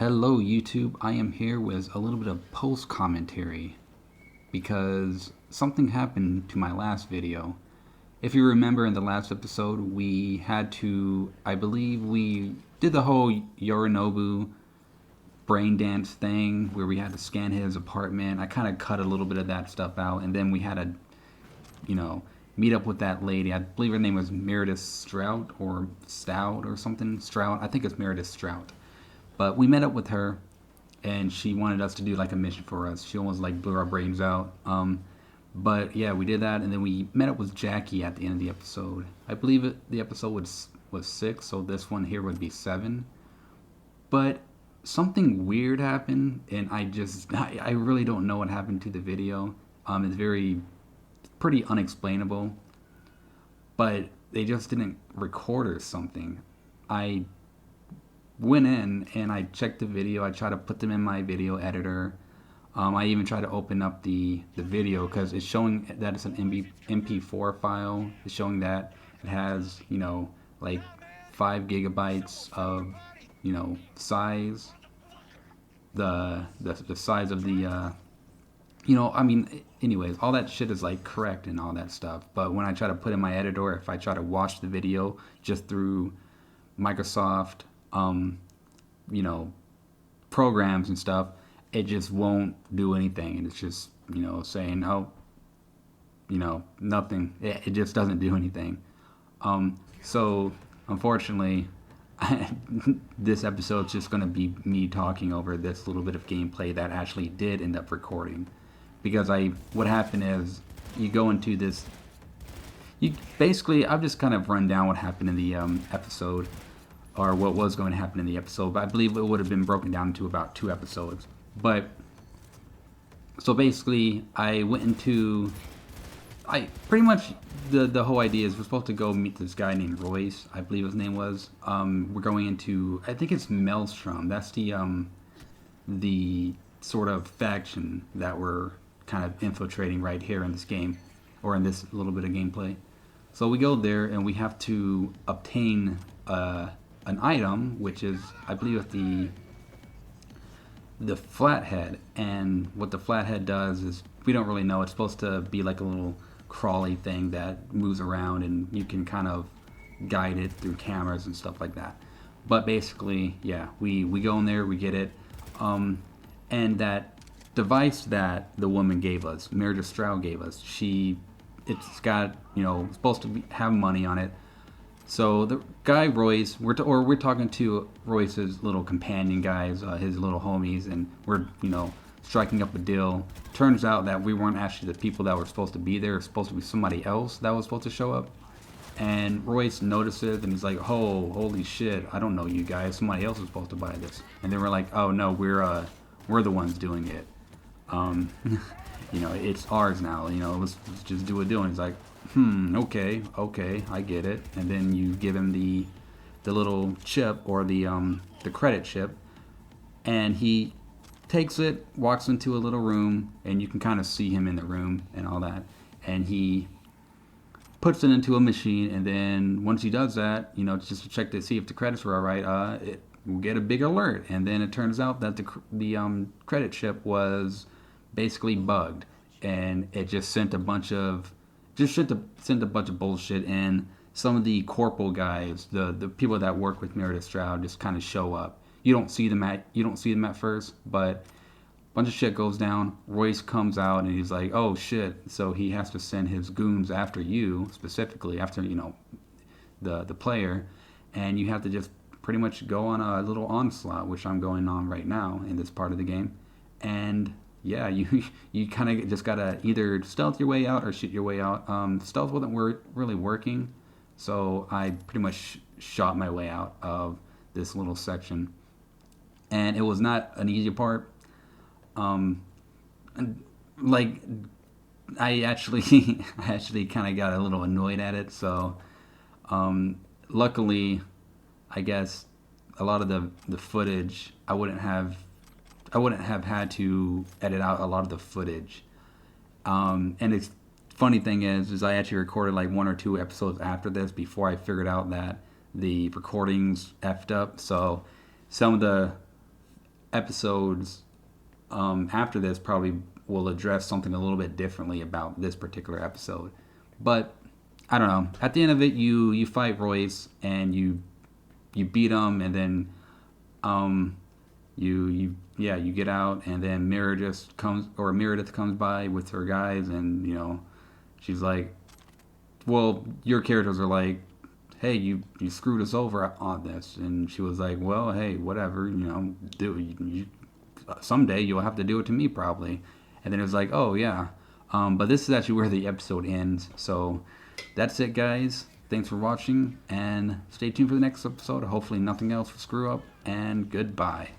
Hello, YouTube. I am here with a little bit of post commentary because something happened to my last video. If you remember in the last episode, we had to, I believe we did the whole Yorinobu brain dance thing where we had to scan his apartment. I kind of cut a little bit of that stuff out, and then we had to, meet up with that lady. I believe her name was Meredith Strout or Stout or something. Strout. I think it's Meredith Strout. But we met up with her, and she wanted us to do like a mission for us. She almost like blew our brains out. But yeah, we did that, and then we met up with Jackie at the end of the episode. I believe the episode was 6, so this one here would be 7. But something weird happened, and I really don't know what happened to the video. It's pretty unexplainable, but they just didn't record or something. I went in and I checked the video. I tried to put them in my video editor. I even tried to open up the video because it's showing that it's an MP4 file. It's showing that it has, like 5 gigabytes of, size. The size of the, anyways, all that shit is like correct and all that stuff. But when I try to put in my editor, if I try to watch the video just through Microsoft, programs and stuff, it just won't do anything. And it's just, saying, oh, nothing. It just doesn't do anything. So unfortunately, this episode's just going to be me talking over this little bit of gameplay that actually did end up recording. Because what happened is, you go into this, I've just kind of run down what happened in the episode, or what was going to happen in the episode, but I believe it would have been broken down into about 2 episodes. But, so basically, I pretty much, the whole idea is we're supposed to go meet this guy named Royce, I believe his name was. We're going into, I think it's Maelstrom. That's the sort of faction that we're kind of infiltrating right here in this game, or in this little bit of gameplay. So we go there and we have to obtain an item, which is, I believe, it's the Flathead. And what the Flathead does is, we don't really know. It's supposed to be like a little crawly thing that moves around, and you can kind of guide it through cameras and stuff like that. But basically, yeah, we go in there, we get it, and that device that the woman gave us, Meredith Stroud gave us, it's got, supposed to have money on it. So the guy Royce, we're talking to Royce's little companion guys, his little homies, and we're striking up a deal. Turns out that we weren't actually the people that were supposed to be there. It was supposed to be somebody else that was supposed to show up. And Royce notices, and he's like, "Oh, holy shit! I don't know you guys. Somebody else was supposed to buy this." And then we're like, "Oh no, we're the ones doing it. It's ours now. Let's just do a deal." And he's like, okay, I get it. And then you give him the little chip, or the credit chip, and he takes it, walks into a little room, and you can kind of see him in the room and all that. And he puts it into a machine, and then once he does that, just to check to see if the credits were all right, it will get a big alert. And then it turns out that the credit chip was basically bugged, and it just sent a bunch of bullshit. And some of the corporal guys, the people that work with Meredith Stroud, just kind of show up. You don't see them at first, but a bunch of shit goes down. Royce comes out and he's like, "Oh shit!" So he has to send his goons after you, specifically after the player, and you have to just pretty much go on a little onslaught, which I'm going on right now in this part of the game. And yeah, you kind of just gotta either stealth your way out or shoot your way out. Stealth wasn't really working, so I pretty much shot my way out of this little section, and it was not an easy part. Like, I actually kind of got a little annoyed at it. So, luckily, I guess a lot of the footage I wouldn't have had to edit out a lot of the footage. And it's funny thing is I actually recorded like 1 or 2 episodes after this before I figured out that the recordings effed up. So some of the episodes after this probably will address something a little bit differently about this particular episode. But I don't know. At the end of it, you fight Royce and you beat him, and then you get out, and then Meredith comes by with her guys, and she's like, well, your characters are like, hey, you screwed us over on this, and she was like, well, hey, whatever, someday you'll have to do it to me probably. And then it was like, oh yeah, but this is actually where the episode ends. So that's it, guys. Thanks for watching, and stay tuned for the next episode. Hopefully nothing else will screw up, and goodbye.